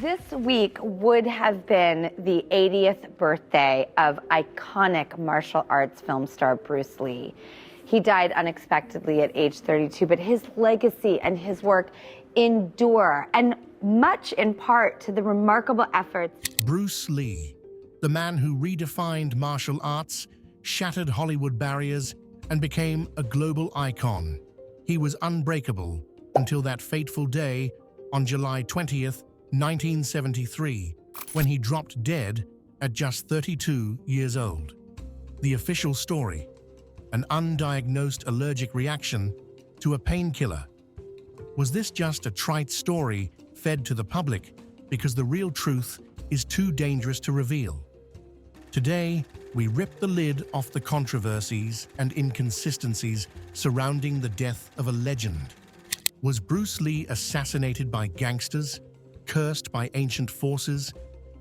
This week would have been the 80th birthday of iconic martial arts film star Bruce Lee. He died unexpectedly at age 32, but his legacy and his work endure, and much in part to the remarkable efforts. Bruce Lee, the man who redefined martial arts, shattered Hollywood barriers, and became a global icon. He was unbreakable until that fateful day on July 20th, 1973, when he dropped dead at just 32 years old. The official story: an undiagnosed allergic reaction to a painkiller. Was this just a trite story fed to the public because the real truth is too dangerous to reveal? Today, we rip the lid off the controversies and inconsistencies surrounding the death of a legend. Was Bruce Lee assassinated by gangsters, cursed by ancient forces,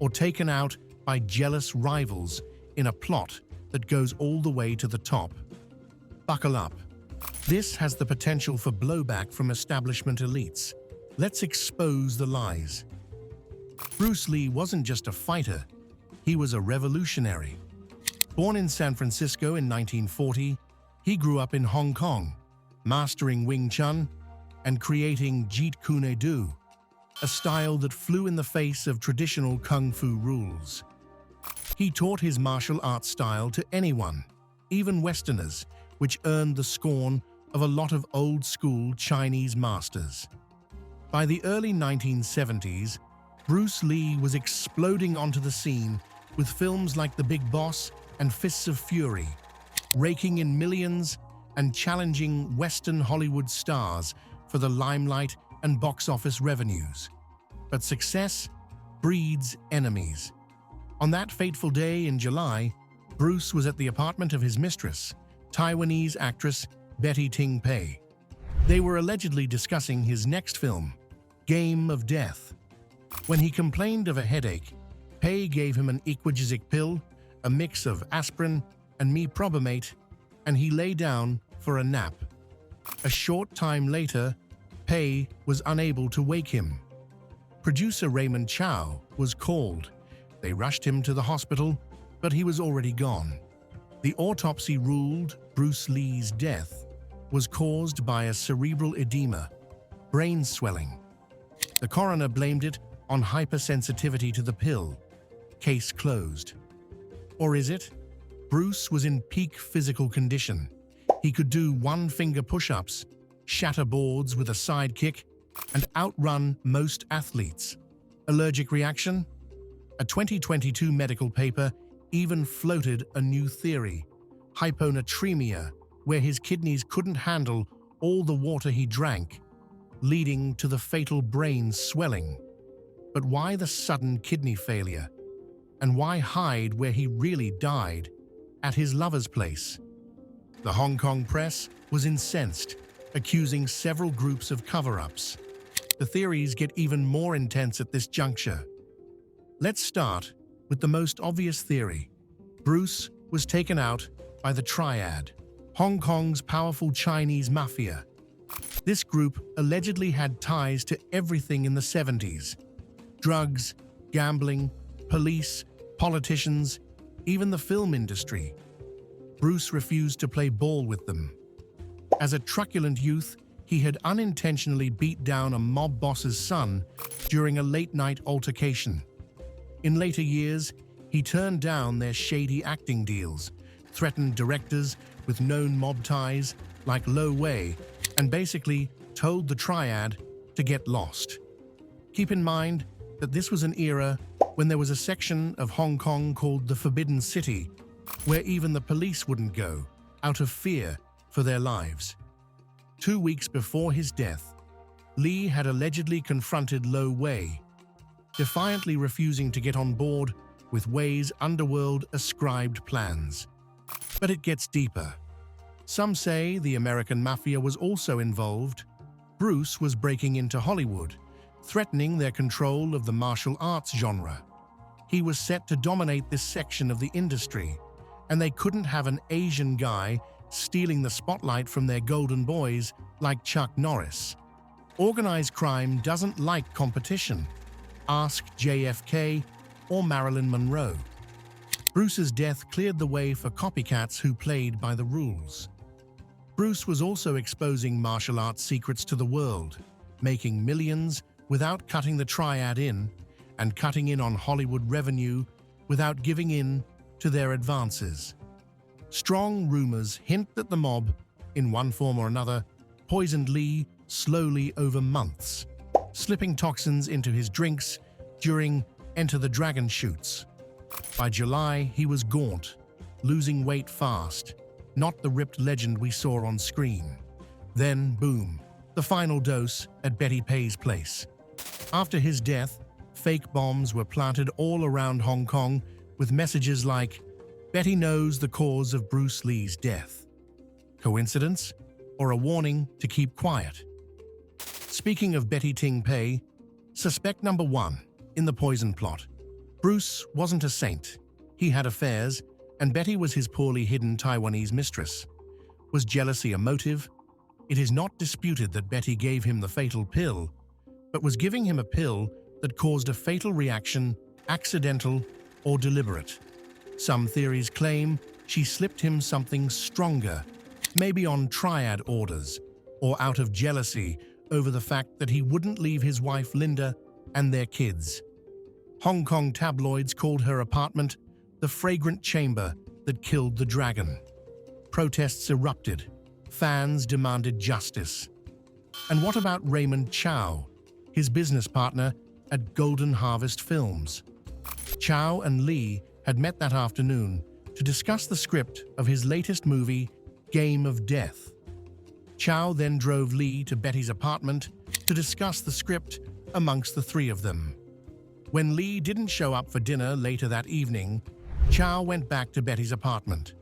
or taken out by jealous rivals in a plot that goes all the way to the top? Buckle up. This has the potential for blowback from establishment elites. Let's expose the lies. Bruce Lee wasn't just a fighter, he was a revolutionary. Born in San Francisco in 1940, he grew up in Hong Kong, mastering Wing Chun and creating Jeet Kune Do, a style that flew in the face of traditional kung fu rules. He taught his martial arts style to anyone, even Westerners, which earned the scorn of a lot of old-school Chinese masters. By the early 1970s, Bruce Lee was exploding onto the scene with films like The Big Boss and Fists of Fury, raking in millions and challenging Western Hollywood stars for the limelight and box office revenues. But success breeds enemies. On that fateful day in July, Bruce was at the apartment of his mistress, Taiwanese actress Betty Ting Pei. They were allegedly discussing his next film, Game of Death. When he complained of a headache, Pei gave him an Equagesic pill, a mix of aspirin and meprobamate, and he lay down for a nap. A short time later, Pei was unable to wake him. Producer Raymond Chow was called. They rushed him to the hospital, but he was already gone. The autopsy ruled Bruce Lee's death was caused by a cerebral edema, brain swelling. The coroner blamed it on hypersensitivity to the pill. Case closed. Or is it? Bruce was in peak physical condition. He could do one-finger push-ups, shatter boards with a side kick, and outrun most athletes. Allergic reaction? A 2022 medical paper even floated a new theory: hyponatremia, where his kidneys couldn't handle all the water he drank, leading to the fatal brain swelling. But why the sudden kidney failure? And why hide where he really died, at his lover's place? The Hong Kong press was incensed, accusing several groups of cover-ups. The theories get even more intense at this juncture. Let's start with the most obvious theory. Bruce was taken out by the Triad, Hong Kong's powerful Chinese mafia. This group allegedly had ties to everything in the 70s: drugs, gambling, police, politicians, even the film industry. Bruce refused to play ball with them. As a truculent youth, he had unintentionally beat down a mob boss's son during a late-night altercation. In later years, he turned down their shady acting deals, threatened directors with known mob ties like Lo Wei, and basically told the Triad to get lost. Keep in mind that this was an era when there was a section of Hong Kong called the Forbidden City, where even the police wouldn't go, out of fear for their lives. 2 weeks before his death, Lee had allegedly confronted Lo Wei, defiantly refusing to get on board with Wei's underworld-ascribed plans. But it gets deeper. Some say the American mafia was also involved. Bruce was breaking into Hollywood, threatening their control of the martial arts genre. He was set to dominate this section of the industry, and they couldn't have an Asian guy stealing the spotlight from their golden boys like Chuck Norris. Organized crime doesn't like competition. Ask JFK or Marilyn Monroe. Bruce's death cleared the way for copycats who played by the rules. Bruce was also exposing martial arts secrets to the world, making millions without cutting the Triad in, and cutting in on Hollywood revenue without giving in to their advances. Strong rumors hint that the mob, in one form or another, poisoned Lee slowly over months, slipping toxins into his drinks during Enter the Dragon shoots. By July, he was gaunt, losing weight fast, not the ripped legend we saw on screen. Then, boom, the final dose at Betty Pay's place. After his death, fake bombs were planted all around Hong Kong with messages like, "Betty knows the cause of Bruce Lee's death." Coincidence? Or a warning to keep quiet? Speaking of Betty Ting Pei, suspect number 1 in the poison plot. Bruce wasn't a saint. He had affairs, and Betty was his poorly hidden Taiwanese mistress. Was jealousy a motive? It is not disputed that Betty gave him the fatal pill, but was giving him a pill that caused a fatal reaction accidental or deliberate? Some theories claim she slipped him something stronger, maybe on Triad orders, or out of jealousy over the fact that he wouldn't leave his wife Linda and their kids. Hong Kong tabloids called her apartment the fragrant chamber that killed the dragon. Protests erupted. Fans demanded justice. And what about Raymond Chow, his business partner at Golden Harvest Films? Chow and Lee had met that afternoon to discuss the script of his latest movie, Game of Death. Chow then drove Lee to Betty's apartment to discuss the script amongst the three of them. When Lee didn't show up for dinner later that evening, Chow went back to Betty's apartment.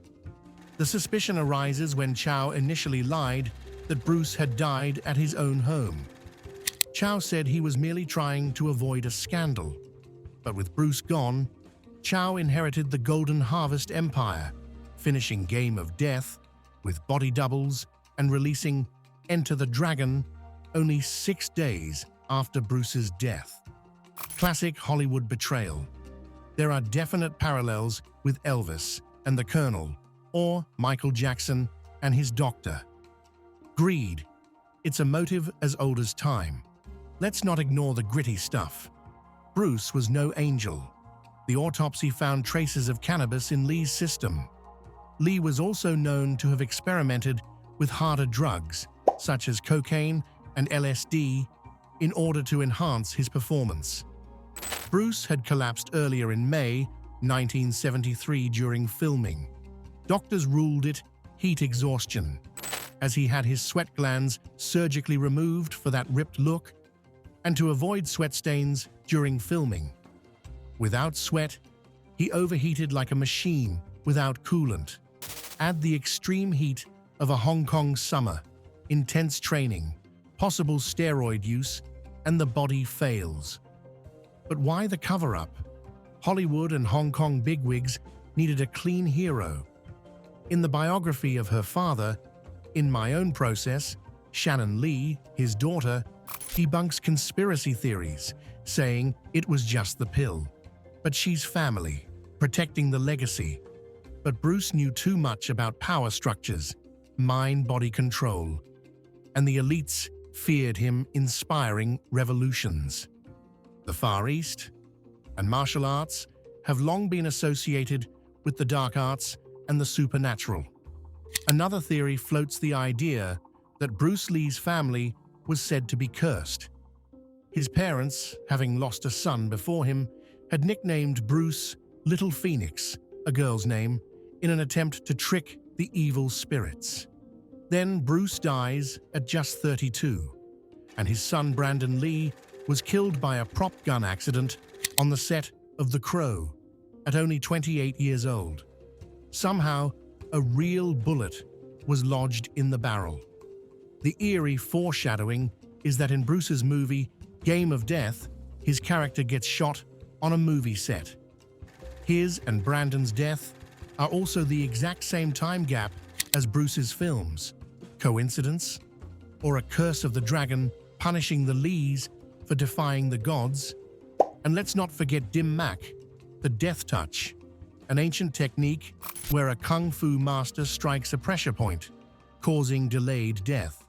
The suspicion arises when Chow initially lied that Bruce had died at his own home. Chow said he was merely trying to avoid a scandal. But with Bruce gone, Chow inherited the Golden Harvest empire, finishing Game of Death with body doubles and releasing Enter the Dragon only 6 days after Bruce's death. Classic Hollywood betrayal. There are definite parallels with Elvis and the Colonel, or Michael Jackson and his doctor. Greed. It's a motive as old as time. Let's not ignore the gritty stuff. Bruce was no angel. The autopsy found traces of cannabis in Lee's system. Lee was also known to have experimented with harder drugs, such as cocaine and LSD, in order to enhance his performance. Bruce had collapsed earlier in May 1973 during filming. Doctors ruled it heat exhaustion, as he had his sweat glands surgically removed for that ripped look and to avoid sweat stains during filming. Without sweat, he overheated like a machine without coolant. Add the extreme heat of a Hong Kong summer, intense training, possible steroid use, and the body fails. But why the cover-up? Hollywood and Hong Kong bigwigs needed a clean hero. In the biography of her father, In My Own Process, Shannon Lee, his daughter, debunks conspiracy theories, saying it was just the pill. But she's family, protecting the legacy. But Bruce knew too much about power structures, mind-body control, and the elites feared him inspiring revolutions. The Far East and martial arts have long been associated with the dark arts and the supernatural. Another theory floats the idea that Bruce Lee's family was said to be cursed. His parents, having lost a son before him, had nicknamed Bruce Little Phoenix, a girl's name, in an attempt to trick the evil spirits. Then Bruce dies at just 32, and his son Brandon Lee was killed by a prop gun accident on the set of The Crow at only 28 years old. Somehow, a real bullet was lodged in the barrel. The eerie foreshadowing is that in Bruce's movie, Game of Death, his character gets shot on a movie set. His and Brandon's death are also the exact same time gap as Bruce's films. Coincidence? Or a curse of the dragon punishing the Lees for defying the gods? And let's not forget Dim Mak, the death touch, an ancient technique where a kung fu master strikes a pressure point, causing delayed death.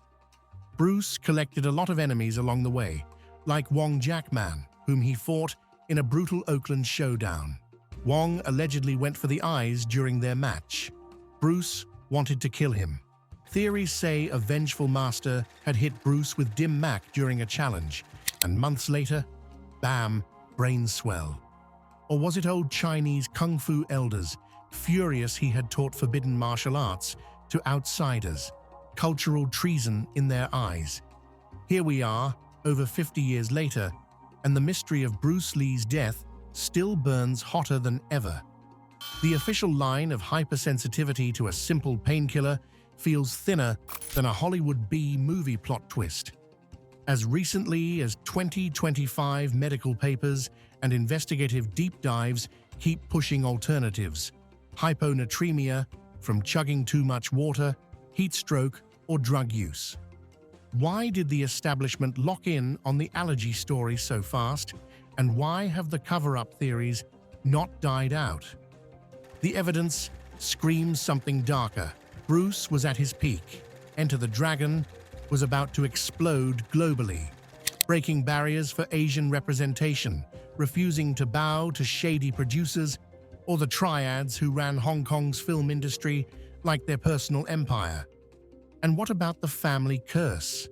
Bruce collected a lot of enemies along the way, like Wong Jackman, whom he fought in a brutal Oakland showdown. Wong allegedly went for the eyes during their match. Bruce wanted to kill him. Theories say a vengeful master had hit Bruce with Dim Mak during a challenge, and months later, bam, brain swell. Or was it old Chinese kung fu elders, furious he had taught forbidden martial arts to outsiders, cultural treason in their eyes? Here we are, over 50 years later, and the mystery of Bruce Lee's death still burns hotter than ever. The official line of hypersensitivity to a simple painkiller feels thinner than a Hollywood B-movie plot twist. As recently as 2025, medical papers and investigative deep dives keep pushing alternatives. Hyponatremia, from chugging too much water, heat stroke, or drug use. Why did the establishment lock in on the allergy story so fast, and why have the cover-up theories not died out? The evidence screams something darker. Bruce was at his peak. Enter the Dragon was about to explode globally, breaking barriers for Asian representation, refusing to bow to shady producers or the triads who ran Hong Kong's film industry like their personal empire. And what about the family curse?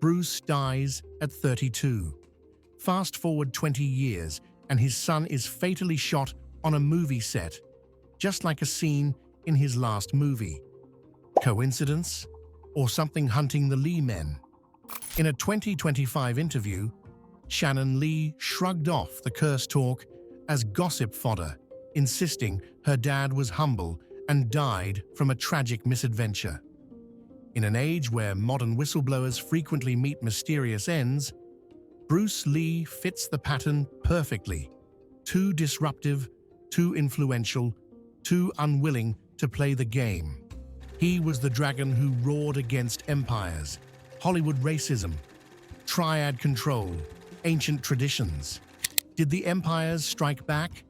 Bruce dies at 32. Fast forward 20 years, and his son is fatally shot on a movie set, just like a scene in his last movie. Coincidence? Or something hunting the Lee men? In a 2025 interview, Shannon Lee shrugged off the curse talk as gossip fodder, insisting her dad was humble and died from a tragic misadventure. In an age where modern whistleblowers frequently meet mysterious ends, Bruce Lee fits the pattern perfectly. Too disruptive, too influential, too unwilling to play the game. He was the dragon who roared against empires, Hollywood racism, triad control, ancient traditions. Did the empires strike back?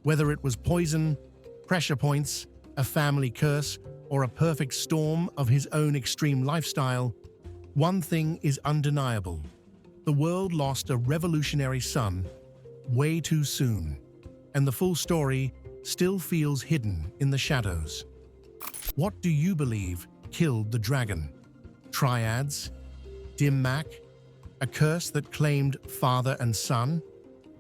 Whether it was poison, pressure points, a family curse, or a perfect storm of his own extreme lifestyle, one thing is undeniable. The world lost a revolutionary son way too soon, and the full story still feels hidden in the shadows. What do you believe killed the dragon? Triads? Dim Mak? A curse that claimed father and son?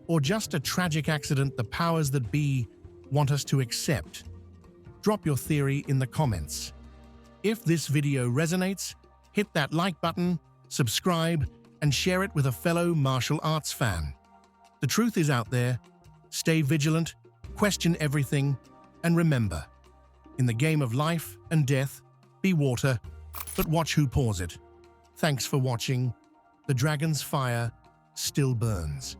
Or just a tragic accident the powers that be want us to accept? Drop your theory in the comments. If this video resonates, hit that like button, subscribe, and share it with a fellow martial arts fan. The truth is out there. Stay vigilant, question everything, and remember, in the game of life and death, be water, but watch who pours it. Thanks for watching. The dragon's fire still burns.